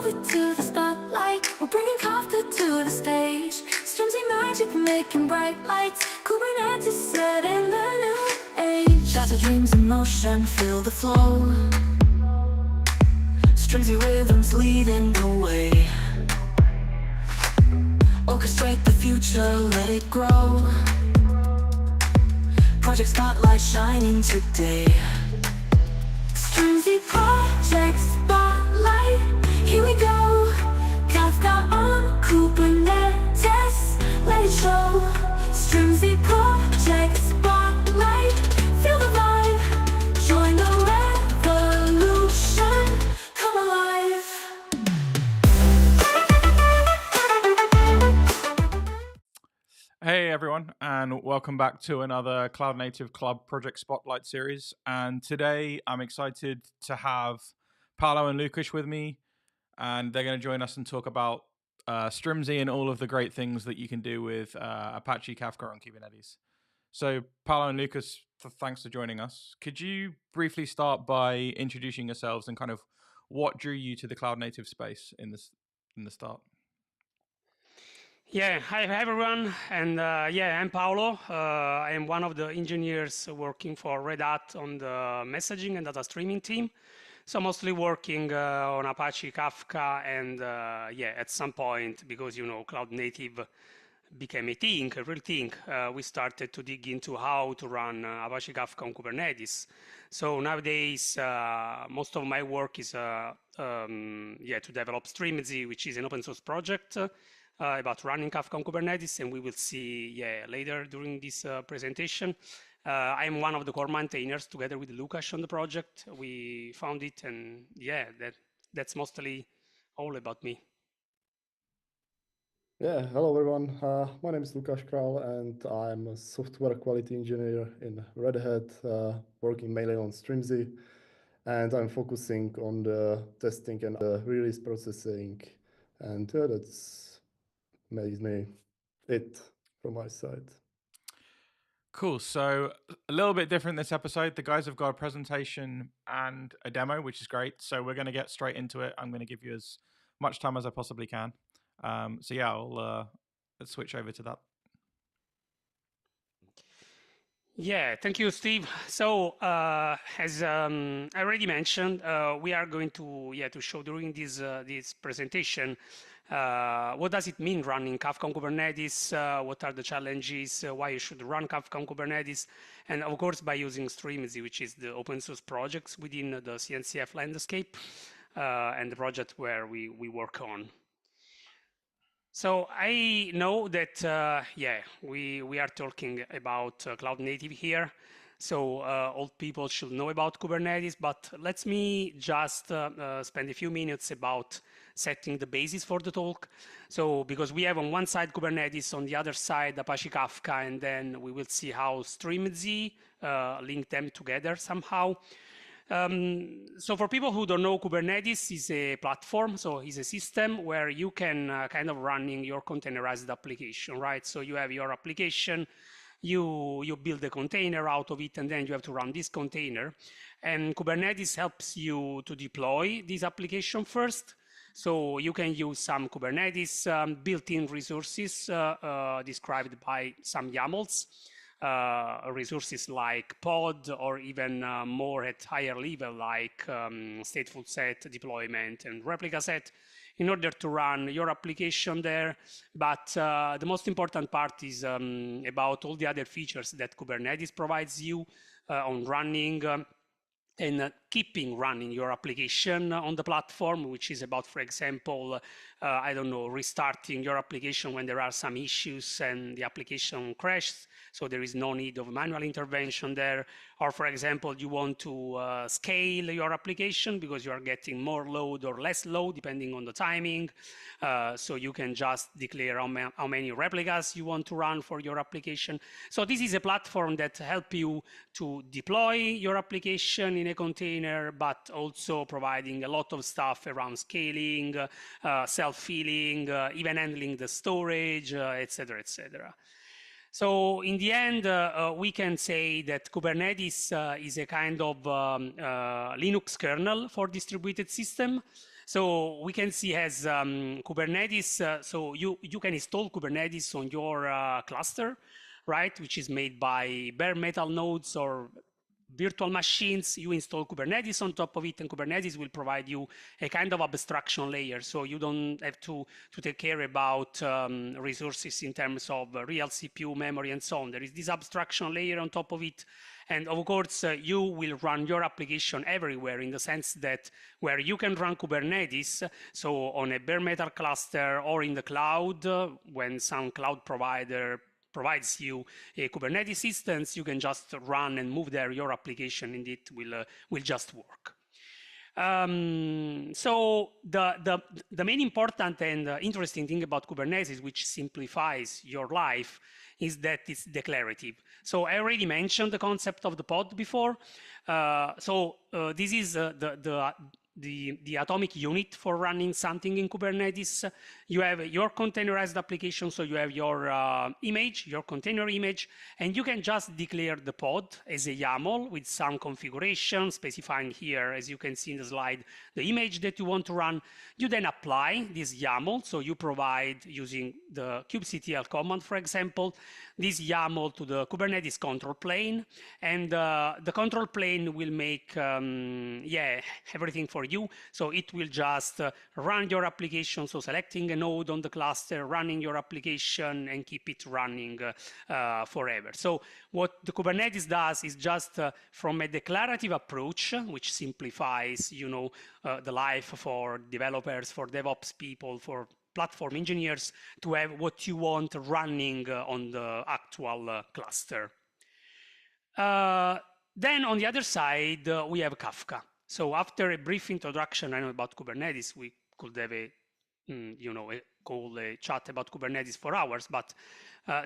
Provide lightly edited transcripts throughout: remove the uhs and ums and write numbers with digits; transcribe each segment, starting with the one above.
coffee to the spotlight. We're bringing coffee to the stage. Strimzi magic making bright lights. Kubernetes set in the new age. Data dreams in motion fill the flow. Strimzi rhythms leading the way. Orchestrate the future, let it grow. Project spotlight shining today. Strimzi project spotlight, here we go. Kafka on Kubernetes, let it show. Strimzi project spotlight, feel the vibe. Join the revolution, come alive. Hey everyone, and welcome back to another Cloud Native Club Project Spotlight series. And today I'm excited to have Paolo and Lukáš with me, and they're going to join us and talk about Strimzi and all of the great things that you can do with Apache Kafka on Kubernetes. So Paolo and Lukáš, thanks for joining us. Could you briefly start by introducing yourselves and kind of what drew you to the Cloud Native space in the start? Yeah, hi everyone, and I'm Paolo. I am one of the engineers working for RedHat on the messaging and data streaming team. So mostly working on Apache Kafka, and at some point, because Cloud Native became a real thing, we started to dig into how to run Apache Kafka on Kubernetes. So nowadays, most of my work is to develop Strimzi, which is an open source project about running Kafka on Kubernetes, and we will see later during this presentation. I'm one of the core maintainers together with Lukáš on the project. We found it, and that's mostly all about me. Yeah, hello everyone. My name is Lukáš Král, and I'm a software quality engineer in RedHat, working mainly on Strimzi, and I'm focusing on the testing and the release processing, and that's mainly it from my side. Cool. So a little bit different this episode. The guys have got a presentation and a demo, which is great. So we're going to get straight into it. I'm going to give you as much time as I possibly can. Let's switch over to that. Yeah, thank you, Steve. So as I already mentioned, we are going to show during this presentation what does it mean running Kafka on Kubernetes, what are the challenges, why you should run Kafka on Kubernetes, and of course by using Strimzi, which is the open source projects within the CNCF landscape and the project where we work on. So I know that, we are talking about Cloud Native here. So all people should know about Kubernetes, but let me just spend a few minutes about setting the basis for the talk. So because we have on one side Kubernetes, on the other side Apache Kafka, and then we will see how Strimzi link them together somehow. So for people who don't know, Kubernetes is a platform, so it's a system where you can kind of running your containerized application, right? So you have your application, you build a container out of it, and then you have to run this container. And Kubernetes helps you to deploy this application first. So you can use some Kubernetes built-in resources described by some YAMLs. Resources like pod, or even more at higher level like stateful set, deployment, and replica set, in order to run your application there. But the most important part is about all the other features that Kubernetes provides you on running and keeping running your application on the platform, which is about, for example, restarting your application when there are some issues and the application crashes, so there is no need of manual intervention there. Or, for example, you want to scale your application because you are getting more load or less load, depending on the timing. So you can just declare how many replicas you want to run for your application. So this is a platform that helps you to deploy your application in a container, but also providing a lot of stuff around scaling, self-healing, even handling the storage, etc., etc. So in the end, we can say that Kubernetes is a kind of Linux kernel for distributed system. So we can see as Kubernetes, so you can install Kubernetes on your cluster, right, which is made by bare metal nodes or virtual machines. You install Kubernetes on top of it, and Kubernetes will provide you a kind of abstraction layer. So you don't have to take care about resources in terms of real CPU, memory, and so on. There is this abstraction layer on top of it. And of course, you will run your application everywhere in the sense that where you can run Kubernetes, so on a bare metal cluster or in the cloud, when some cloud provider provides you a Kubernetes instance, you can just run and move there your application, and it will just work. So the main important and interesting thing about Kubernetes, which simplifies your life, is that it's declarative. So I already mentioned the concept of the pod before. This is the atomic unit for running something in Kubernetes. You have your containerized application, so you have your image, your container image, and you can just declare the pod as a YAML with some configuration, specifying here, as you can see in the slide, the image that you want to run. You then apply this YAML, so you provide, using the kubectl command, for example, this YAML to the Kubernetes control plane, and the control plane will make everything for you. So it will just run your application, so selecting a node on the cluster, running your application, and keep it running forever. So what the Kubernetes does is just from a declarative approach, which simplifies, the life for developers, for DevOps people, for platform engineers, to have what you want running on the actual cluster. Then on the other side, we have Kafka. So after a brief introduction about Kubernetes, we could have a chat about Kubernetes for hours, but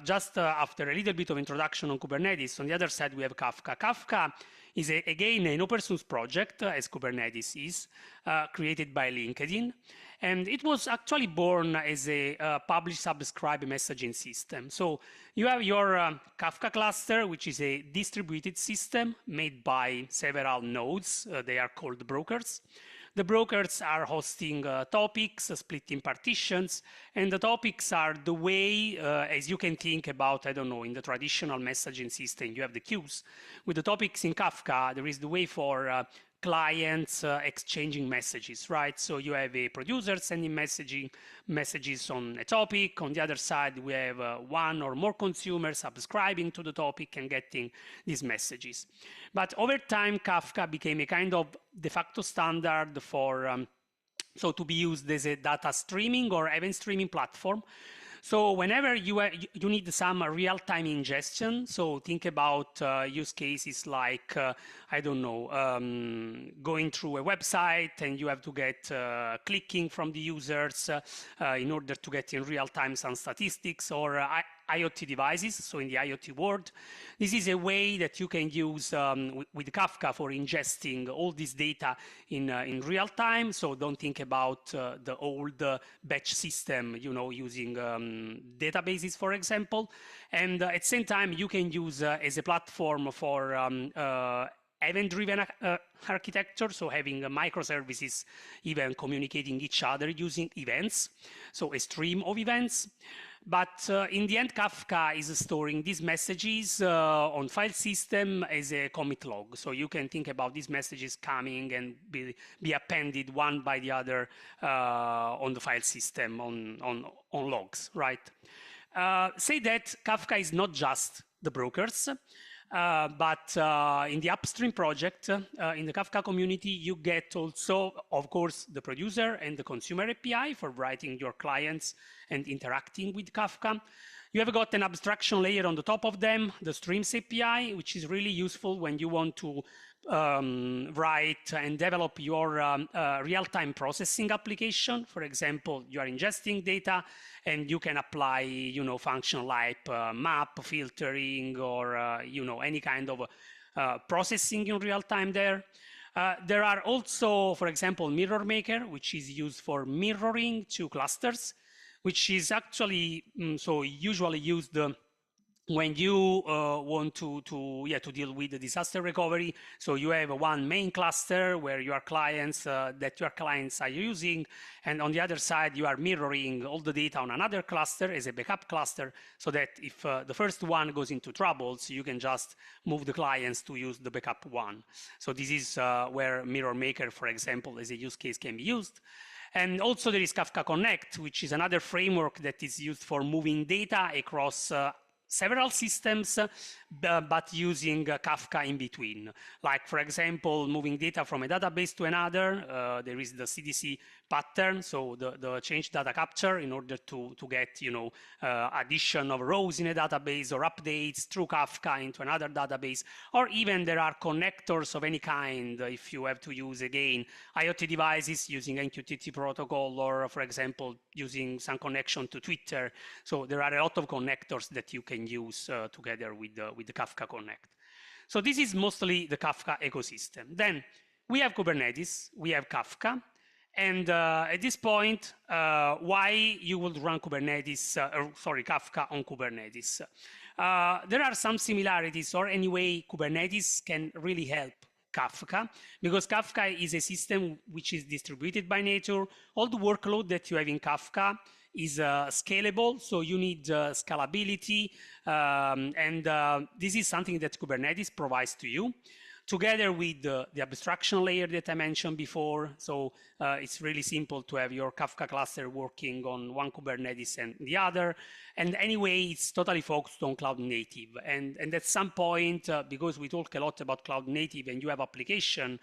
just after a little bit of introduction on Kubernetes, on the other side we have Kafka. Kafka is again an open source project, as Kubernetes is, created by LinkedIn, and it was actually born as a publish subscribe messaging system. So you have your Kafka cluster, which is a distributed system made by several nodes. They are called brokers. The brokers are hosting topics, split in partitions, and the topics are the way, as you can think about, I don't know, in the traditional messaging system, you have the queues. With the topics in Kafka, there is the way for clients exchanging messages, right? So you have a producer sending messages on a topic. On the other side, we have one or more consumers subscribing to the topic and getting these messages. But over time, Kafka became a kind of de facto standard for so to be used as a data streaming or event streaming platform. So whenever you need some real-time ingestion, so think about use cases like, I don't know, going through a website and you have to get clicking from the users in order to get in real time some statistics, or IoT devices, so in the IoT world. This is a way that you can use with Kafka for ingesting all this data in real time. So don't think about the old batch system, using databases, for example. And at the same time, you can use as a platform for event-driven architecture, so having microservices even communicating each other using events, so a stream of events. But in the end, Kafka is storing these messages on file system as a commit log. So you can think about these messages coming and be appended one by the other on the file system, on logs, right? Say that Kafka is not just the brokers, but in the upstream project, in the Kafka community, you get also, of course, the producer and the consumer API for writing your clients and interacting with Kafka. You have got an abstraction layer on the top of them, the Strimzi API, which is really useful when you want to write and develop your real-time processing application. For example, you are ingesting data and you can apply, function like map, filtering, or, any kind of processing in real time there. There are also, for example, Mirror Maker, which is used for mirroring two clusters, which is actually, so usually used when you want to deal with the disaster recovery. So you have one main cluster where your clients are using, and on the other side you are mirroring all the data on another cluster as a backup cluster, so that if the first one goes into troubles, you can just move the clients to use the backup one. So this is where Mirror Maker, for example, as a use case can be used. And also there is Kafka Connect, which is another framework that is used for moving data across several systems, but using Kafka in between. Like, for example, moving data from a database to another. There is the CDC pattern, so the change data capture in order to get, addition of rows in a database or updates through Kafka into another database. Or even there are connectors of any kind if you have to use, again, IoT devices using MQTT protocol, or, for example, using some connection to Twitter. So there are a lot of connectors that you can use together with the Kafka Connect. So this is mostly the Kafka ecosystem. Then we have Kubernetes, we have Kafka, and at this point, why you would run Kafka on Kubernetes? There are some similarities, or anyway, Kubernetes can really help Kafka, because Kafka is a system which is distributed by nature. All the workload that you have in Kafka is scalable, so you need scalability, and this is something that Kubernetes provides to you, together with the abstraction layer that I mentioned before. So it's really simple to have your Kafka cluster working on one Kubernetes and the other. And anyway, it's totally focused on cloud native. And at some point, because we talk a lot about cloud native and you have application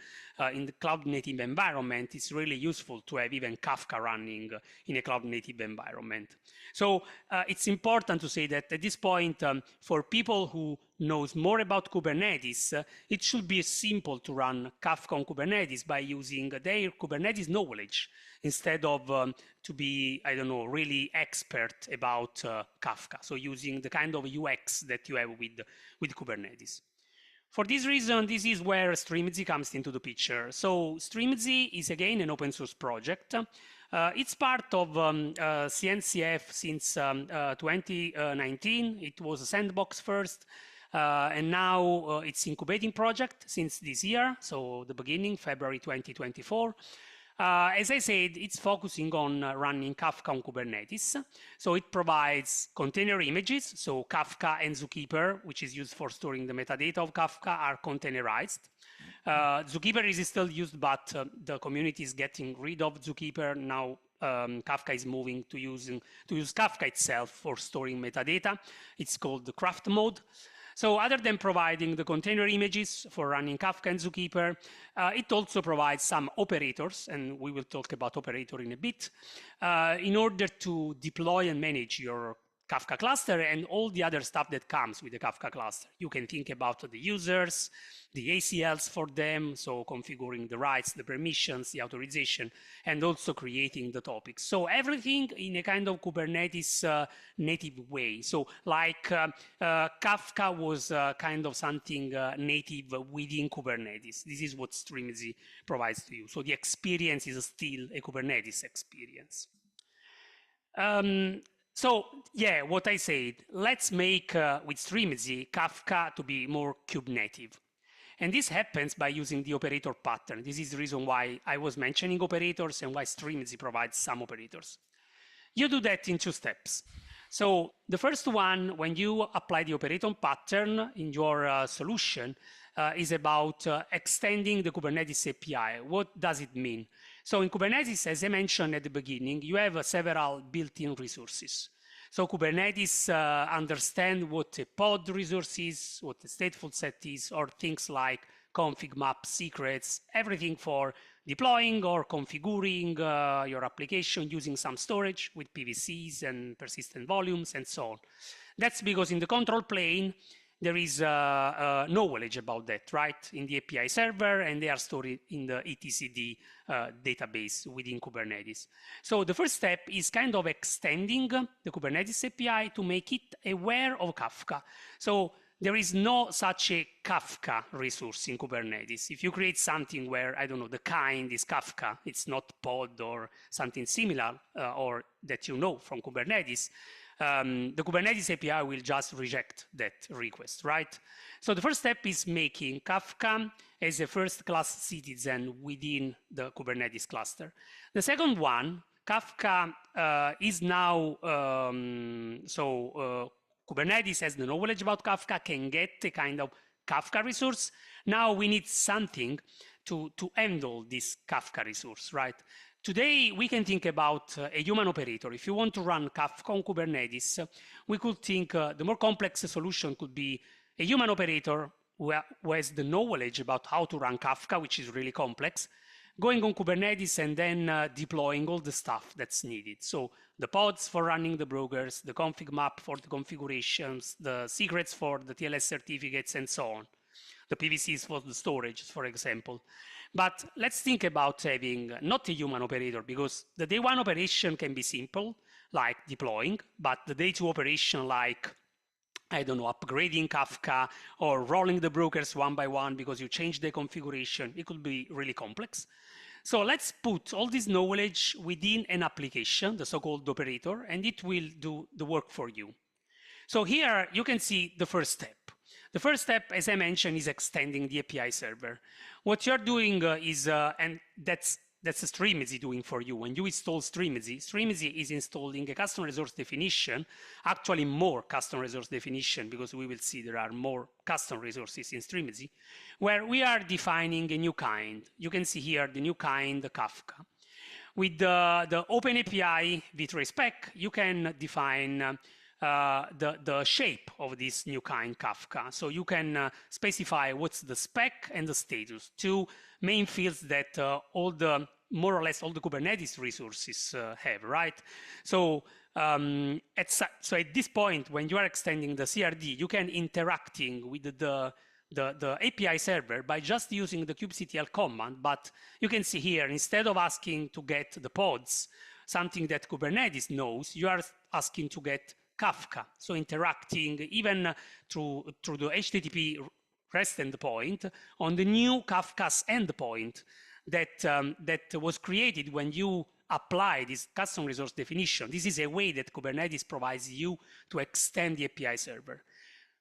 in the cloud native environment, it's really useful to have even Kafka running in a cloud native environment. So it's important to say that at this point, for people who knows more about Kubernetes, it should be simple to run Kafka on Kubernetes by using their Kubernetes knowledge, instead of to be, I don't know, really expert about Kafka. So using the kind of UX that you have with Kubernetes. For this reason, this is where Strimzi comes into the picture. So Strimzi is again an open source project. It's part of CNCF since 2019. It was a sandbox first. And now it's incubating project since this year, so the beginning, February 2024. As I said, it's focusing on running Kafka on Kubernetes. So it provides container images. So Kafka and Zookeeper, which is used for storing the metadata of Kafka, are containerized. Zookeeper is still used, but the community is getting rid of Zookeeper. Now Kafka is moving to use Kafka itself for storing metadata. It's called the craft mode. So other than providing the container images for running Kafka and Zookeeper, it also provides some operators, and we will talk about operator in a bit, in order to deploy and manage your Kafka cluster and all the other stuff that comes with the Kafka cluster. You can think about the users, the ACLs for them, so configuring the rights, the permissions, the authorization, and also creating the topics. So everything in a kind of Kubernetes native way. So like Kafka was kind of something native within Kubernetes. This is what Strimzi provides to you. So the experience is still a Kubernetes experience. So yeah, what I said, let's make with Strimzi Kafka to be more kube native. And this happens by using the operator pattern. This is the reason why I was mentioning operators and why Strimzi provides some operators. You do that in 2 steps. So the first one, when you apply the operator pattern in your solution, is about extending the Kubernetes API. What does it mean? So in Kubernetes, as I mentioned at the beginning, you have several built-in resources. So Kubernetes understands what a pod resource is, what a stateful set is, or things like config map, secrets, everything for deploying or configuring your application using some storage with PVCs and persistent volumes and so on. That's because in the control plane, there is knowledge about that, right, in the API server, and they are stored in the etcd database within Kubernetes. So the first step is kind of extending the Kubernetes API to make it aware of Kafka. So there is no such a Kafka resource in Kubernetes. If you create something where, I don't know, the kind is Kafka, it's not pod or something similar, or that you know from Kubernetes, the Kubernetes API will just reject that request, right? So the first step is making Kafka as a first-class citizen within the Kubernetes cluster. The second one, Kafka is now, Kubernetes has the knowledge about Kafka, can get a kind of Kafka resource. Now we need something to handle this Kafka resource, right? Today, we can think about a human operator. If you want to run Kafka on Kubernetes, we could think the more complex solution could be a human operator who has the knowledge about how to run Kafka, which is really complex, going on Kubernetes and then deploying all the stuff that's needed. So the pods for running the brokers, the config map for the configurations, the secrets for the TLS certificates, and so on. The PVCs for the storage, for example. But let's think about having not a human operator, because the day one operation can be simple, like deploying, but the day two operation, like, I don't know, upgrading Kafka or rolling the brokers one by one because you change the configuration, it could be really complex. So let's put all this knowledge within an application, the so-called operator, and it will do the work for you. So here you can see the first step. The first step, as I mentioned, is extending the API server. What you're doing is, and that's Strimzi doing for you. When you install Strimzi, Strimzi is installing a custom resource definition, actually more custom resource definition, because we will see there are more custom resources in Strimzi, where we are defining a new kind. You can see here the new kind, Kafka. With the OpenAPI v3 spec, you can define the shape of this new kind Kafka. So you can specify what's the spec and the status, two main fields that more or less all the Kubernetes resources have, right? So at this point, when you are extending the CRD, you can interacting with the API server by just using the kubectl command. But you can see here, instead of asking to get the pods, something that Kubernetes knows, you are asking to get Kafka, so interacting even through the HTTP REST endpoint on the new Kafka's endpoint that was created when you apply this custom resource definition. This is a way that Kubernetes provides you to extend the API server.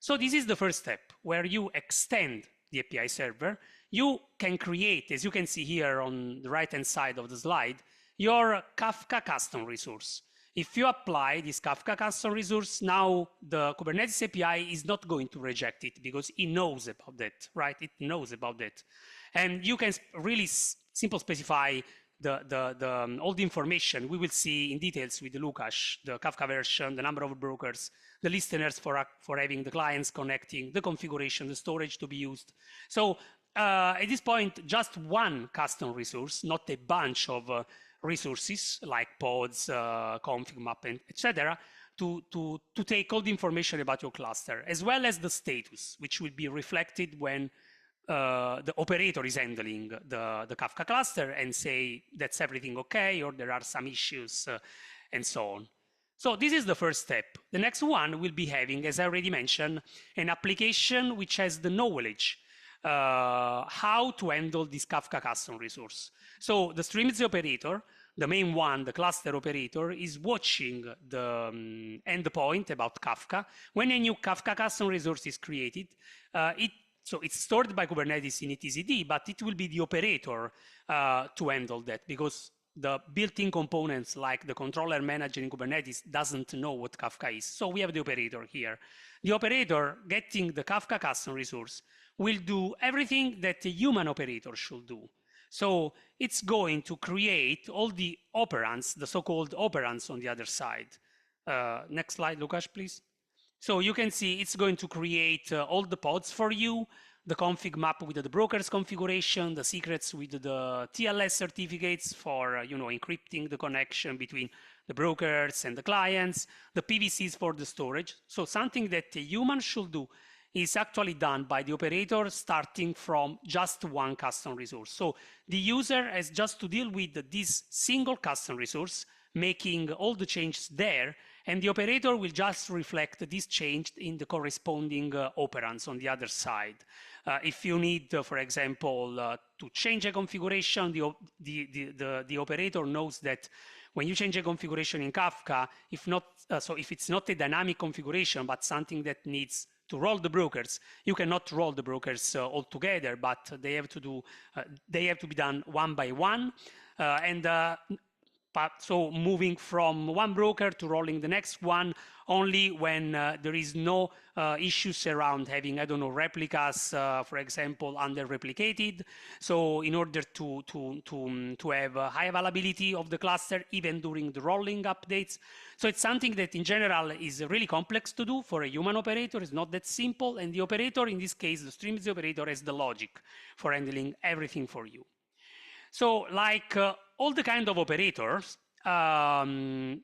So this is the first step, where you extend the API server. You can create, as you can see here on the right-hand side of the slide, your Kafka custom resource. If you apply this Kafka custom resource, now the Kubernetes API is not going to reject it because it knows about that, right? It knows about that. And you can really simple specify all the information. We will see in details with Lukáš, the Kafka version, the number of brokers, the listeners for having the clients connecting, the configuration, the storage to be used. So at this point, just one custom resource, not a bunch of resources like pods, config map, etc., to take all the information about your cluster, as well as the status, which will be reflected when the operator is handling the Kafka cluster and say that's everything okay, or there are some issues, and so on. So this is the first step. The next one will be having, as I already mentioned, an application which has the knowledge how to handle this Kafka custom resource. So the Strimzi operator, the main one, the cluster operator, is watching the endpoint about Kafka. When a new Kafka custom resource is created, so it's stored by Kubernetes in etcd, but it will be the operator to handle that, because the built-in components like the controller manager in Kubernetes doesn't know what Kafka is. So we have the operator here. The operator getting the Kafka custom resource will do everything that a human operator should do. So it's going to create all the operands, the so-called operands on the other side. Next slide, Lukáš, please. So you can see it's going to create all the pods for you, the config map with the broker's configuration, the secrets with the TLS certificates for encrypting the connection between the brokers and the clients, the PVCs for the storage. So something that a human should do is actually done by the operator starting from just one custom resource. So the user has just to deal with this single custom resource, making all the changes there, and the operator will just reflect this change in the corresponding operands on the other side. If you need, for example, to change a configuration, the operator knows that when you change a configuration in Kafka, if it's not a dynamic configuration, but something that needs to roll the brokers, you cannot roll the brokers all together, but they have to be done one by one. So moving from one broker to rolling the next one only when there is no issues around having, I don't know, replicas, for example, under-replicated. So in order to have high availability of the cluster, even during the rolling updates. So it's something that in general is really complex to do for a human operator. It's not that simple. And the operator, in this case, the Strimzi operator, has the logic for handling everything for you. So like all the kind of operators, the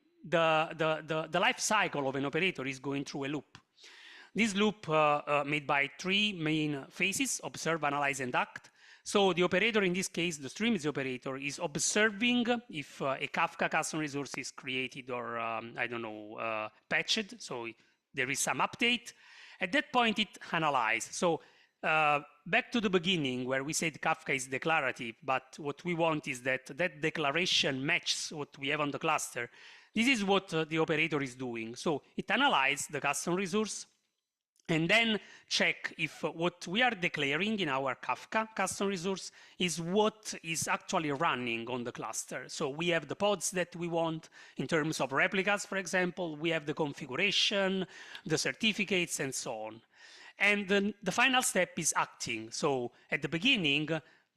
life cycle of an operator is going through a loop. This loop made by three main phases: observe, analyze, and act. So the operator, in this case, the Strimzi operator, is observing if a Kafka custom resource is created or, I don't know, patched. So there is some update. At that point, it analyzes. So back to the beginning where we said Kafka is declarative, but what we want is that that declaration matches what we have on the cluster. This is what the operator is doing. So it analyzes the custom resource and then check if what we are declaring in our Kafka custom resource is what is actually running on the cluster. So we have the pods that we want in terms of replicas, for example, we have the configuration, the certificates, and so on. And then the final step is acting. So at the beginning,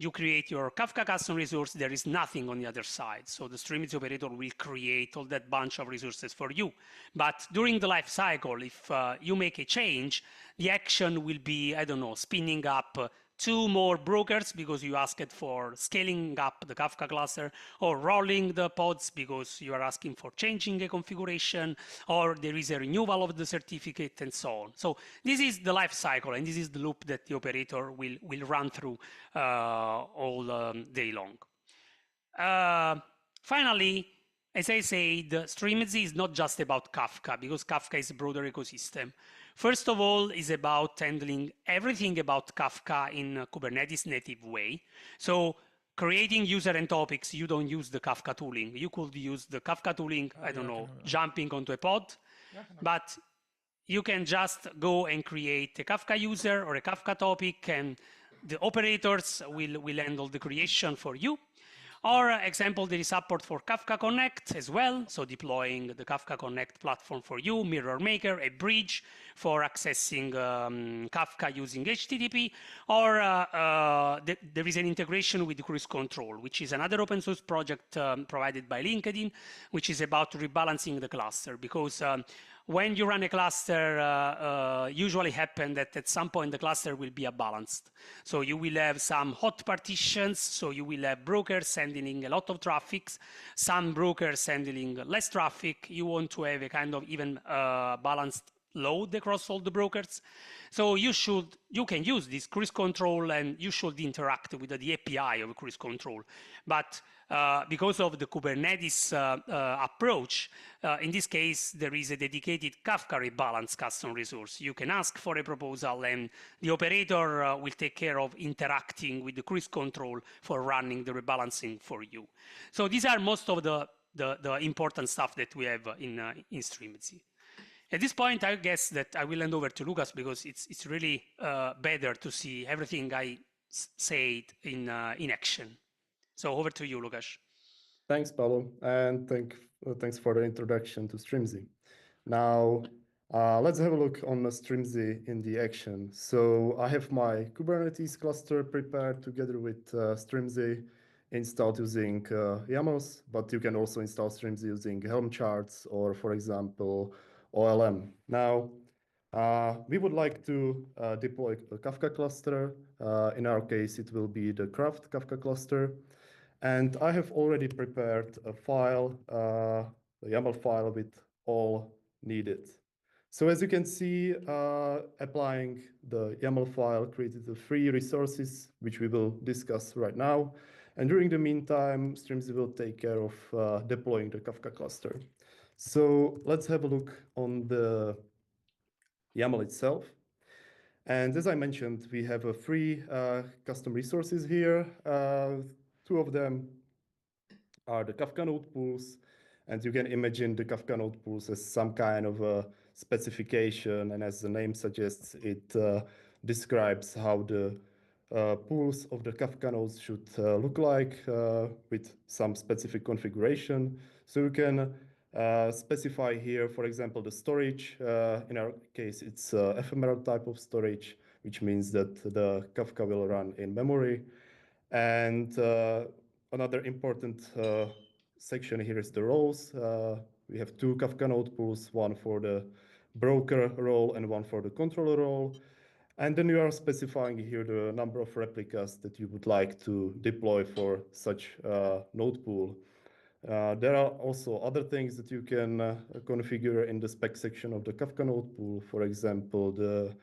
you create your Kafka custom resource, there is nothing on the other side. So the Strimzi operator will create all that bunch of resources for you. But during the life cycle, if you make a change, the action will be, I don't know, spinning up 2 more brokers because you asked for scaling up the Kafka cluster, or rolling the pods because you are asking for changing a configuration, or there is a renewal of the certificate, and so on. So this is the life cycle, and this is the loop that the operator will run through all day long. Finally, as I said, Strimzi is not just about Kafka, because Kafka is a broader ecosystem. First of all, is about handling everything about Kafka in a Kubernetes native way. So creating user and topics, you don't use the Kafka tooling. You could use the Kafka tooling, I don't know, jumping onto a pod, but you can just go and create a Kafka user or a Kafka topic, and the operators will handle the creation for you. Or example, there is support for Kafka Connect as well. So deploying the Kafka Connect platform for you, Mirror Maker, a bridge for accessing Kafka using HTTP. Or there is an integration with Cruise Control, which is another open source project provided by LinkedIn, which is about rebalancing the cluster. Because when you run a cluster, usually happen that at some point the cluster will be unbalanced. So you will have some hot partitions, so you will have brokers handling a lot of traffic, some brokers handling less traffic. You want to have a kind of even balanced load across all the brokers. So you can use this Cruise Control, and you should interact with the API of Cruise Control. But because of the Kubernetes approach, in this case, there is a dedicated Kafka rebalance custom resource. You can ask for a proposal, and the operator will take care of interacting with the Cruise Control for running the rebalancing for you. So these are most of the important stuff that we have in Strimzi. At this point, I guess that I will hand over to Lucas, because it's really better to see everything I said in action. So over to you, Lukáš. Thanks, Paolo, and thanks for the introduction to Strimzi. Now, let's have a look on Strimzi in the action. So I have my Kubernetes cluster prepared together with Strimzi, installed using YAMLs, but you can also install Strimzi using Helm charts or, for example, OLM. Now, we would like to deploy a Kafka cluster. In our case, it will be the Craft Kafka cluster. And I have already prepared a file, a YAML file with all needed. So as you can see, applying the YAML file created the 3 resources, which we will discuss right now. And during the meantime, Strimzi will take care of deploying the Kafka cluster. So let's have a look on the YAML itself. And as I mentioned, we have three custom resources here. Two of them are the Kafka node pools. And you can imagine the Kafka node pools as some kind of a specification. And as the name suggests, it describes how the pools of the Kafka nodes should look like with some specific configuration. So you can specify here, for example, the storage. In our case, it's ephemeral type of storage, which means that the Kafka will run in memory. And another important section here is the roles. We have two Kafka node pools, one for the broker role and one for the controller role. And then you are specifying here the number of replicas that you would like to deploy for such node pool. There are also other things that you can configure in the spec section of the Kafka node pool. For example, the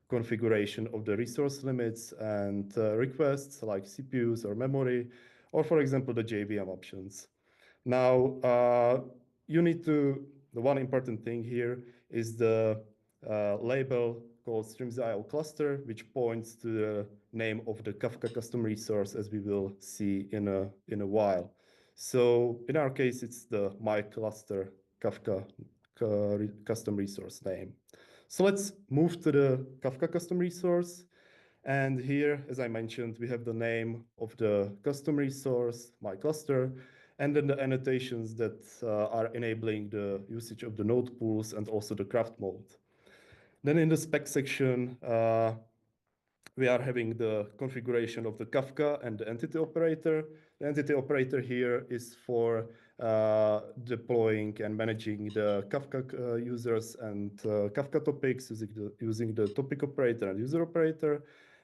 configuration of the resource limits and requests like CPUs or memory, or for example, the JVM options. Now, you need to, the one important thing here is the label called Strimzi.io cluster, which points to the name of the Kafka custom resource, as we will see in a while. So in our case, it's the my cluster Kafka custom resource name. So let's move to the Kafka custom resource. And here, as I mentioned, we have the name of the custom resource, my cluster, and then the annotations that are enabling the usage of the node pools and also the craft mode. Then in the spec section, we are having the configuration of the Kafka and the entity operator. The entity operator here is for deploying and managing the Kafka users and Kafka topics using the topic operator and user operator.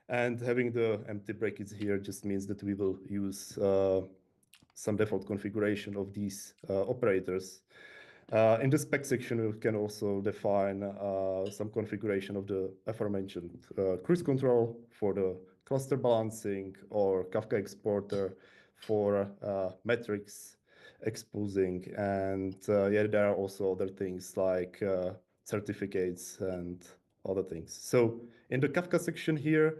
And having the empty brackets here just means that we will use some default configuration of these operators. In the spec section, we can also define some configuration of the aforementioned cruise control for the cluster balancing or Kafka exporter for metrics exposing. And yeah, there are also other things like certificates and other things. So in the Kafka section here,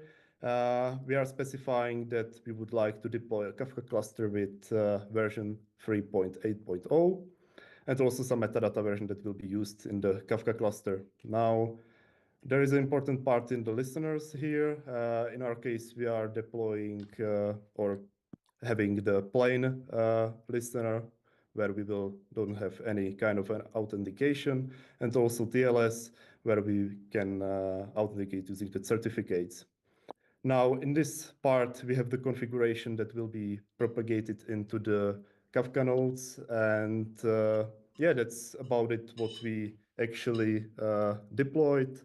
we are specifying that we would like to deploy a Kafka cluster with version 3.8.0. and also some metadata version that will be used in the Kafka cluster. Now, there is an important part in the listeners here. In our case, we are deploying or having the plain listener where we don't have any kind of an authentication, and also TLS where we can authenticate using the certificates. Now, in this part, we have the configuration that will be propagated into the Kafka nodes. And yeah, that's about it, what we actually deployed.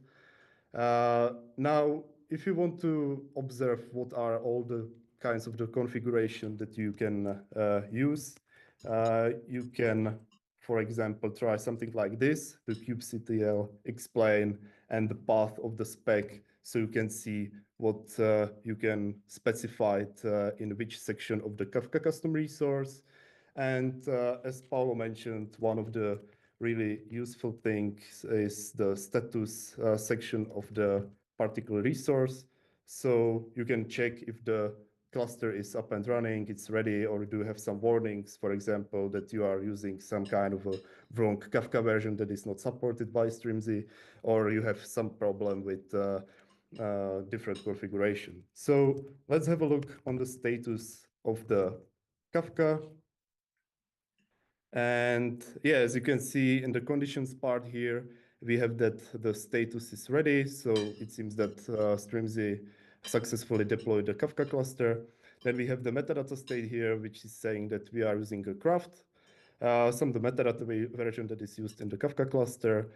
Now, if you want to observe what are all the kinds of the configuration that you can use, you can, for example, try something like this, the kubectl explain and the path of the spec, so you can see what you can specify in which section of the Kafka custom resource. And as Paolo mentioned, one of the really useful things is the status section of the particular resource. So you can check if the cluster is up and running, it's ready, or do have some warnings, for example, that you are using some kind of a wrong Kafka version that is not supported by Strimzi, or you have some problem with different configuration. So let's have a look on the status of the Kafka. And yeah, as you can see in the conditions part here, we have that the status is ready. So it seems that Strimzi successfully deployed the Kafka cluster. Then we have the metadata state here, which is saying that we are using a craft. Some of the metadata version that is used in the Kafka cluster.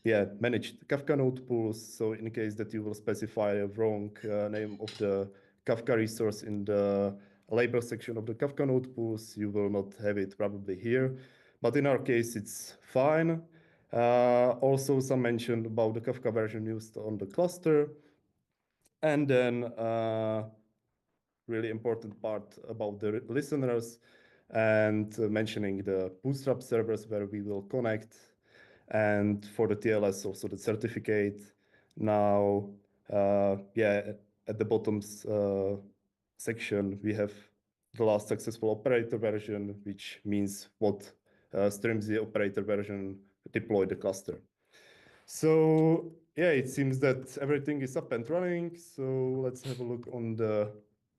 Yeah, managed Kafka node pools. So in case that you will specify a wrong name of the Kafka resource in the label section of the Kafka node pools, you will not have it probably here. But in our case, it's fine. Also, some mention about the Kafka version used on the cluster. And then really important part about the listeners and mentioning the Bootstrap servers where we will connect. And for the TLS, also the certificate. now, yeah, at the bottom section, we have the last successful operator version, which means what Strimzi operator version deployed the cluster. So yeah, it seems that everything is up and running. So let's have a look on the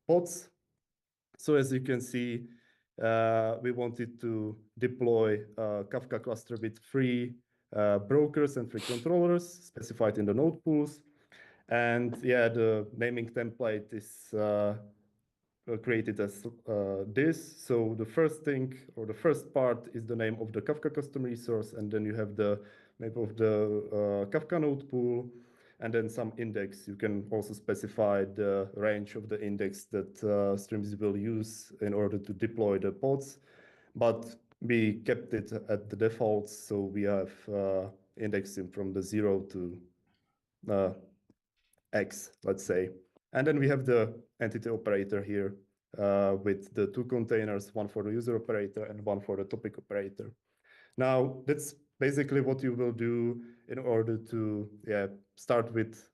pods. So as you can see, we wanted to deploy a Kafka cluster with 3 brokers and 3 controllers specified in the node pools. And yeah, the naming template is created as this. So the first thing, or the first part, is the name of the Kafka custom resource, and then you have the name of the Kafka node pool, and then some index. You can also specify the range of the index that Strimzi will use in order to deploy the pods, but we kept it at the defaults, so we have indexing from the 0 to X, let's say. And then we have the entity operator here with the 2 containers, one for the user operator and one for the topic operator. Now, that's basically what you will do in order to start with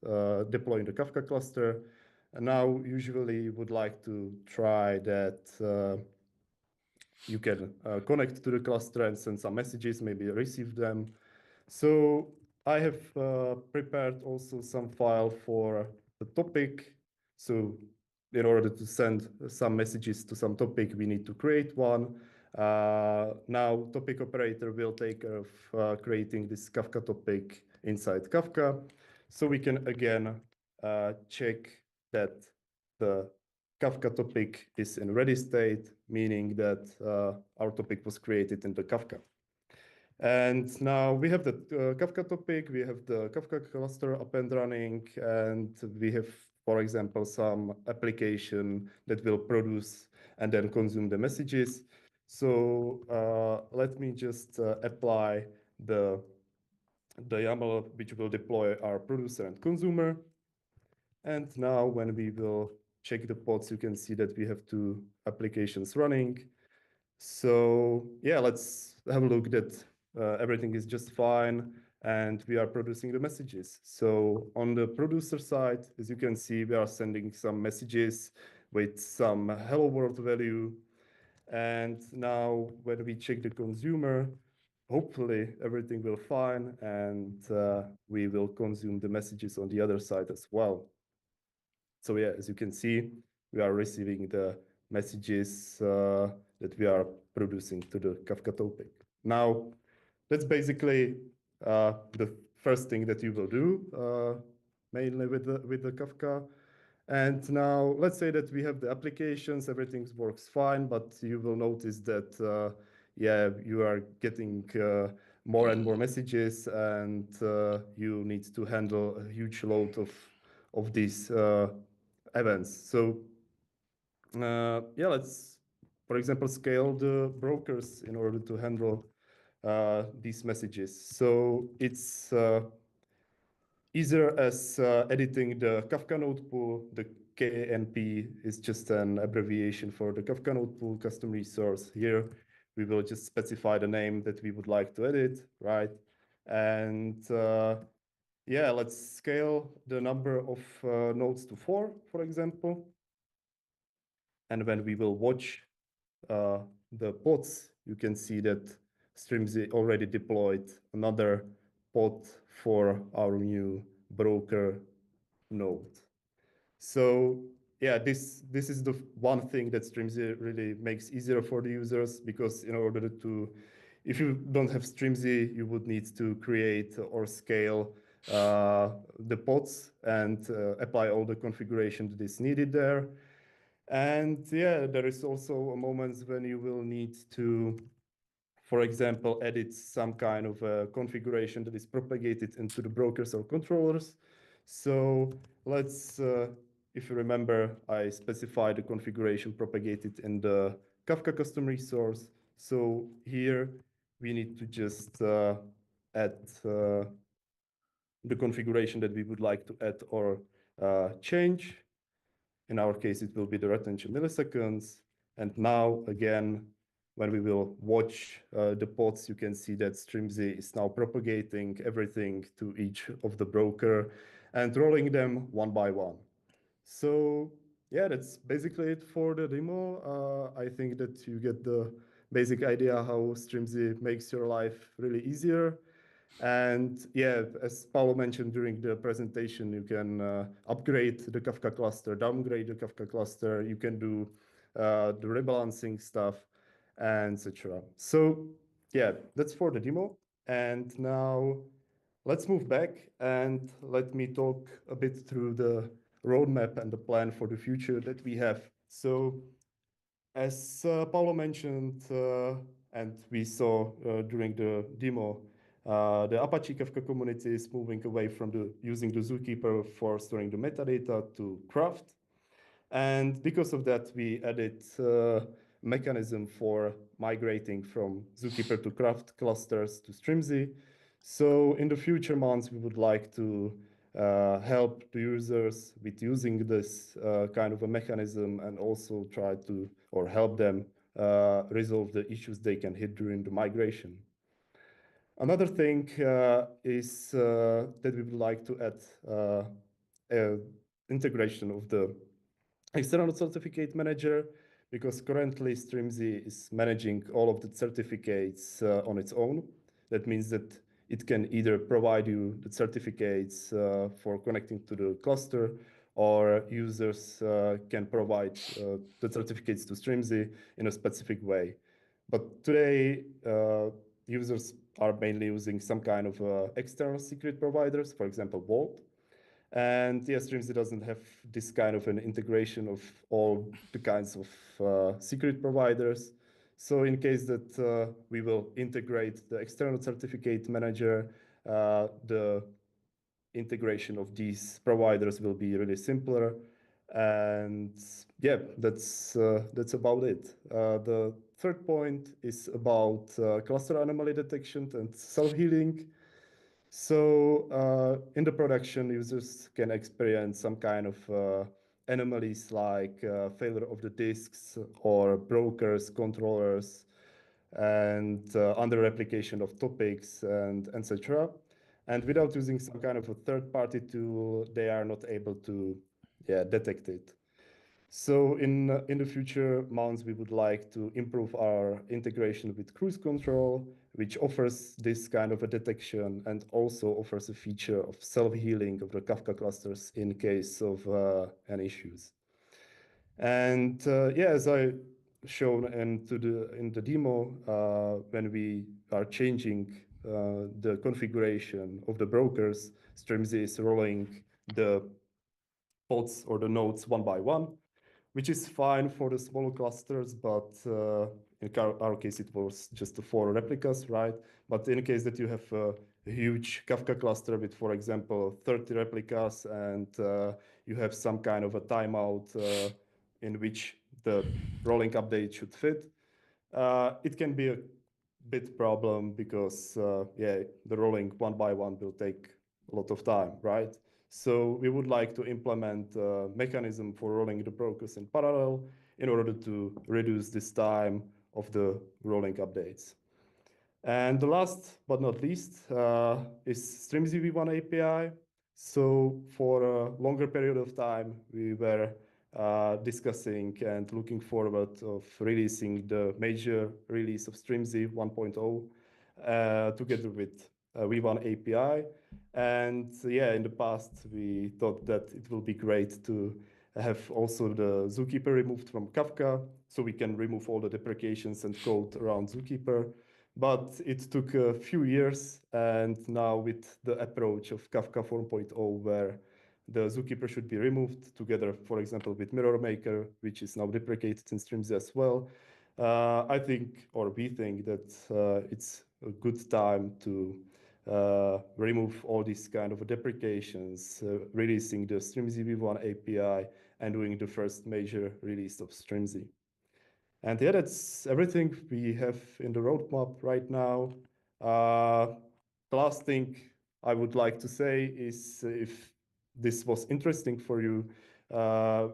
deploying the Kafka cluster. And now, usually, you would like to try that you can connect to the cluster and send some messages, maybe receive them. So I have prepared also some file for the topic. So in order to send some messages to some topic, we need to create one. Now topic operator will take care of creating this Kafka topic inside Kafka. So we can again check that the Kafka topic is in ready state, meaning that our topic was created in the Kafka. And now we have the Kafka topic, we have the Kafka cluster up and running, and we have, for example, some application that will produce and then consume the messages. So let me just apply the YAML which will deploy our producer and consumer. And now when we will check the pods, you can see that we have 2 applications running. So yeah, let's have a look that everything is just fine and we are producing the messages. So on the producer side, as you can see, we are sending some messages with some hello world value. And now when we check the consumer, hopefully everything will fine and we will consume the messages on the other side as well. So yeah, as you can see, we are receiving the messages that we are producing to the Kafka topic. Now, that's basically the first thing that you will do, mainly with the Kafka. And now, let's say that we have the applications, everything works fine, but you will notice that, yeah, you are getting more and more messages, and you need to handle a huge load of these events. So yeah, let's, for example, scale the brokers in order to handle these messages. So it's either as editing the Kafka node pool. The KNP is just an abbreviation for the Kafka node pool custom resource. Here, we will just specify the name that we would like to edit, right? And yeah, let's scale the number of nodes to 4, for example. And when we will watch the pods, you can see that Strimzi already deployed another pod for our new broker node. So yeah, this is the one thing that Strimzi really makes easier for the users, because in order to, if you don't have Strimzi, you would need to create or scale the pods and apply all the configuration that is needed there. And yeah, there is also moments when you will need to, for example, edit some kind of configuration that is propagated into the brokers or controllers. So let's, if you remember, I specified the configuration propagated in the Kafka custom resource. So here we need to just add the configuration that we would like to add or change. In our case, it will be the retention milliseconds. And now, again, when we will watch the pods, you can see that Strimzi is now propagating everything to each of the broker. and rolling them one by one. So yeah, that's basically it for the demo. I think that you get the basic idea how Strimzi makes your life really easier. And yeah, as Paolo mentioned during the presentation, you can upgrade the Kafka cluster, downgrade the Kafka cluster. You can do the rebalancing stuff, and etc. So yeah, that's for the demo. And now let's move back and let me talk a bit through the roadmap and the plan for the future that we have. So as Paolo mentioned, and we saw during the demo, the Apache Kafka community is moving away from using the Zookeeper for storing the metadata to Craft. And because of that, we added a mechanism for migrating from Zookeeper to Craft clusters to Strimzi. So in the future months, we would like to help the users with using this kind of a mechanism and also try to, or help them resolve the issues they can hit during the migration. Another thing is that we would like to add integration of the external certificate manager, because currently Strimzi is managing all of the certificates on its own. That means that it can either provide you the certificates for connecting to the cluster, or users can provide the certificates to Strimzi in a specific way. But today, users are mainly using some kind of external secret providers, for example, Vault. And yeah, Strimzi doesn't have this kind of an integration of all the kinds of secret providers. So in case that we will integrate the external certificate manager, the integration of these providers will be really simpler. And yeah, that's about it. The third point is about cluster anomaly detection and self-healing. So in the production, users can experience some kind of anomalies like failure of the disks or brokers, controllers, and under replication of topics and etc. And without using some kind of a third-party tool, they are not able to detect it. So in the future months, we would like to improve our integration with cruise control, which offers this kind of a detection and also offers a feature of self-healing of the Kafka clusters in case of any issues. And yeah, as I shown in the demo, when we are changing the configuration of the brokers, Strimzi is rolling the pods or the nodes one by one, which is fine for the smaller clusters, but in our case, it was just 4 replicas, right? But in case that you have a huge Kafka cluster with, for example, 30 replicas, and you have some kind of a timeout in which the rolling update should fit, it can be a bit problem because, yeah, the rolling one by one will take a lot of time, right? So we would like to implement a mechanism for rolling the brokers in parallel in order to reduce this time of the rolling updates. And the last but not least is Strimzi v1 API. So for a longer period of time, we were discussing and looking forward of releasing the major release of Strimzi 1.0 together with v1 API. And yeah, in the past, we thought that it will be great to have also the Zookeeper removed from Kafka, so we can remove all the deprecations and code around Zookeeper. But it took a few years, and now with the approach of Kafka 4.0, where the Zookeeper should be removed together, for example, with Mirror Maker, which is now deprecated in Strimzi as well, I think, or we think that it's a good time to remove all these kind of deprecations, releasing the Strimzi v1 API, and doing the first major release of Strimzi. And yeah, that's everything we have in the roadmap right now. The last thing I would like to say is if this was interesting for you,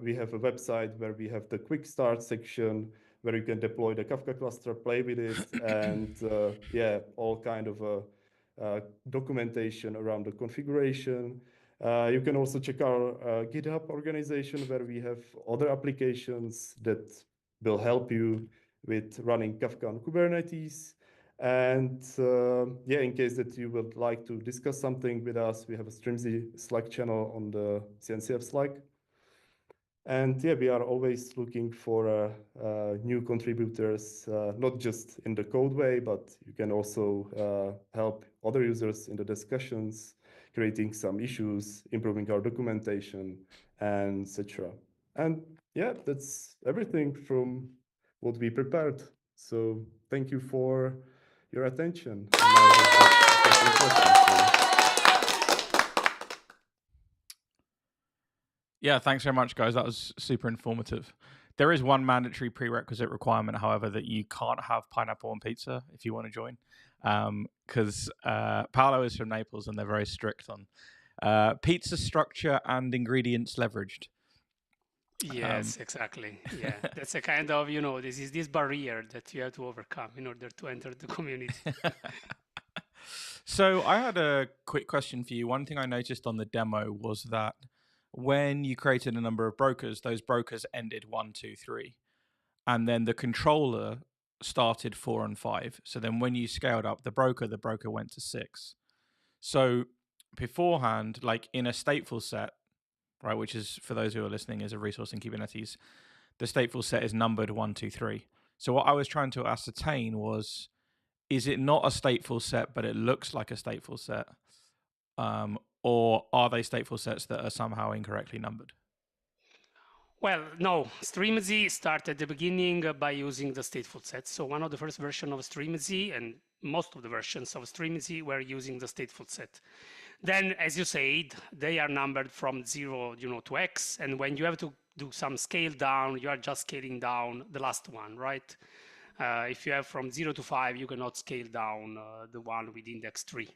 we have a website where we have the quick start section where you can deploy the Kafka cluster, play with it, and yeah, all kind of documentation around the configuration. You can also check our GitHub organization, where we have other applications that will help you with running Kafka on Kubernetes. And yeah, in case that you would like to discuss something with us, we have a Strimzi Slack channel on the CNCF Slack. And yeah, we are always looking for new contributors, not just in the code way, but you can also help other users in the discussions, creating some issues, improving our documentation, and etc. And yeah, that's everything from what we prepared. So thank you for your attention. And I hope that was interesting. Yeah, thanks very much, guys. That was super informative. There is one mandatory prerequisite requirement, however, that you can't have pineapple on pizza if you want to join, because Paolo is from Naples and they're very strict on pizza structure and ingredients leveraged. Yes, exactly. Yeah, that's a kind of, this is this barrier that you have to overcome in order to enter the community. So I had a quick question for you. One thing I noticed on the demo was that when you created a number of brokers, those brokers ended 1, 2, 3. And then the controller started 4 and 5. So then when you scaled up the broker went to 6. So beforehand, like in a stateful set, right, which is, for those who are listening, is a resource in Kubernetes, the stateful set is numbered 1, 2, 3. So what I was trying to ascertain was, is it not a stateful set, but it looks like a stateful set? Or are they stateful sets that are somehow incorrectly numbered? Well, no, Strimzi started at the beginning by using the stateful set. So one of the first versions of Strimzi, and most of the versions of Strimzi, were using the stateful set. Then, as you said, they are numbered from 0 to X. And when you have to do some scale down, you are just scaling down the last one, right? If you have from 0 to 5, you cannot scale down the one with index 3.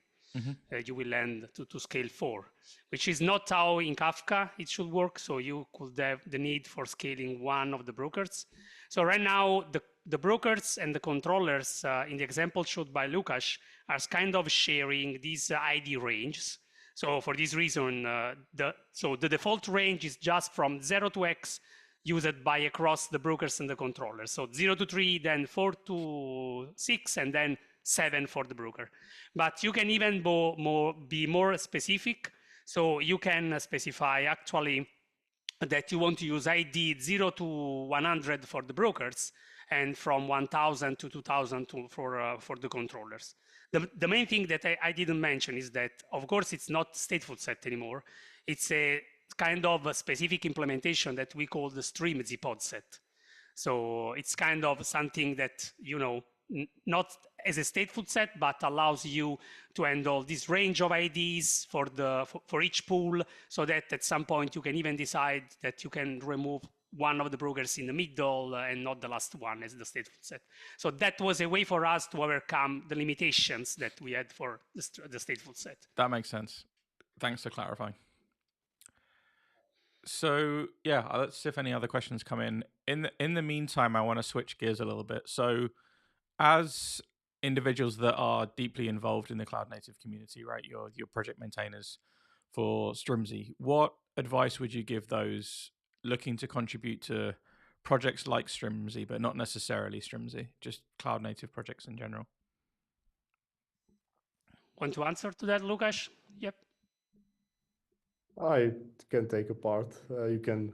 You will end to scale 4, which is not how in Kafka it should work. So you could have the need for scaling one of the brokers. So right now, the brokers and the controllers in the example showed by Lukáš are kind of sharing these ID ranges. So for this reason, the default range is just from 0 to X used by across the brokers and the controllers. So 0 to 3, then 4 to 6, and then 7 for the broker. But you can even be more specific. So you can specify actually that you want to use ID 0 to 100 for the brokers and from 1000 to 2000 for the controllers. The main thing that I didn't mention is that, of course, it's not stateful set anymore. It's a kind of a specific implementation that we call the Strimzi pod set. So it's kind of something that, not as a stateful set, but allows you to handle this range of IDs for each pool, so that at some point you can even decide that you can remove one of the brokers in the middle and not the last one as the stateful set. So that was a way for us to overcome the limitations that we had for the stateful set. That makes sense. Thanks for clarifying. So yeah, let's see if any other questions come in. In the meantime, I want to switch gears a little bit. So as individuals that are deeply involved in the cloud native community, right? Your project maintainers for Strimzi, what advice would you give those looking to contribute to projects like Strimzi, but not necessarily Strimzi, just cloud native projects in general? Want to answer to that, Lukáš? Yep. I can take a part. You can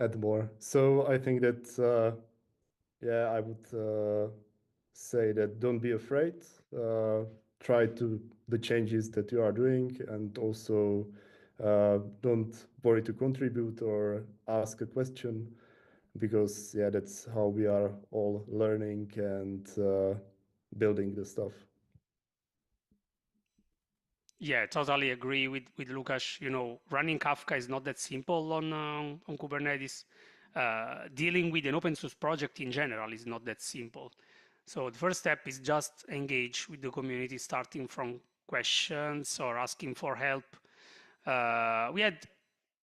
add more. So I think that, yeah, I would say that don't be afraid. Try to the changes that you are doing, and also don't worry to contribute or ask a question, because yeah, that's how we are all learning and building the stuff. Yeah, totally agree with Lukáš. Running Kafka is not that simple on Kubernetes. Dealing with an open source project in general is not that simple. So the first step is just engage with the community, starting from questions or asking for help. We had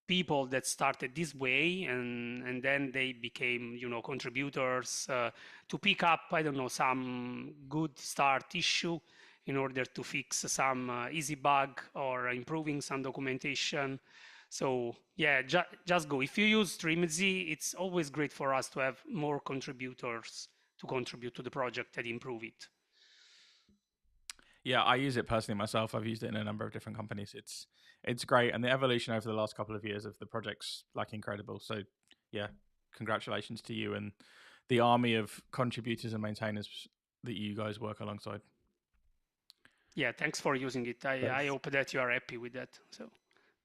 people that started this way, and then they became, contributors to pick up, I don't know, some good start issue in order to fix some easy bug or improving some documentation. So yeah, just go. If you use Strimzi, it's always great for us to have more contributors to contribute to the project and improve it. Yeah, I use it personally myself. I've used it in a number of different companies. It's great, and the evolution over the last couple of years of the project's like incredible. So yeah, congratulations to you and the army of contributors and maintainers that you guys work alongside. Yeah, thanks for using it. I Thanks. hope that you are happy with that. So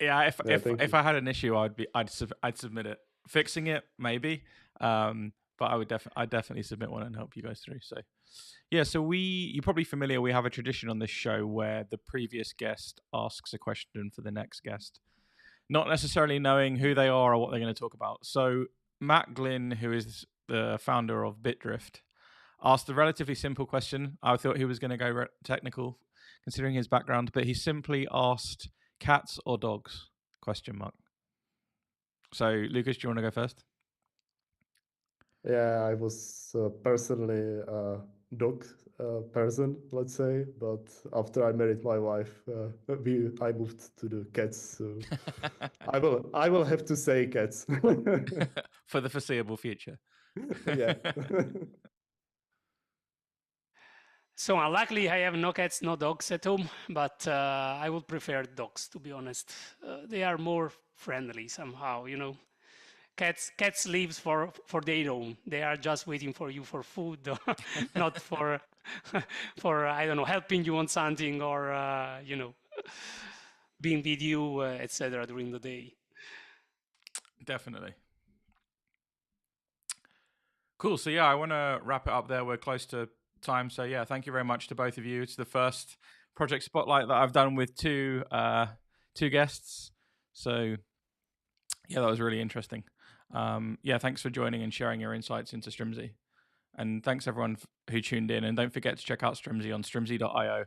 Yeah, thank if you. I had an issue, I'd submit it. Fixing it maybe, but I'd definitely submit one and help you guys through. So yeah, so you're probably familiar. We have a tradition on this show where the previous guest asks a question for the next guest, not necessarily knowing who they are or what they're going to talk about. So Matt Glynn, who is the founder of Bitdrift, asked a relatively simple question. I thought he was going to go technical, considering his background, but he simply asked, "Cats or dogs?" ? So, Lucas, do you want to go first? Yeah, I was personally a dog person, let's say, but after I married my wife, I moved to the cats. So I will have to say cats. For the foreseeable future. Yeah. So unluckily, I have no cats, no dogs at home, but I would prefer dogs, to be honest. They are more friendly somehow, you know. Cats lives for their own. They are just waiting for you for food, not for for I don't know, helping you on something or you know, being with you, etc. during the day. Definitely. Cool. So yeah, I want to wrap it up there. We're close to time. So yeah, thank you very much to both of you. It's the first project spotlight that I've done with two guests. So yeah, that was really interesting. Yeah, thanks for joining and sharing your insights into Strimzi. And thanks everyone who tuned in. And don't forget to check out Strimzi on strimzi.io.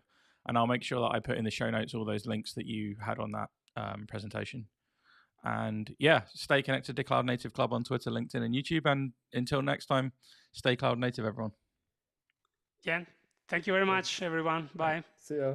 And I'll make sure that I put in the show notes all those links that you had on that presentation. And yeah, stay connected to Cloud Native Club on Twitter, LinkedIn, and YouTube. And until next time, stay Cloud Native, everyone. Yeah. Thank you very much, everyone. Bye. See ya.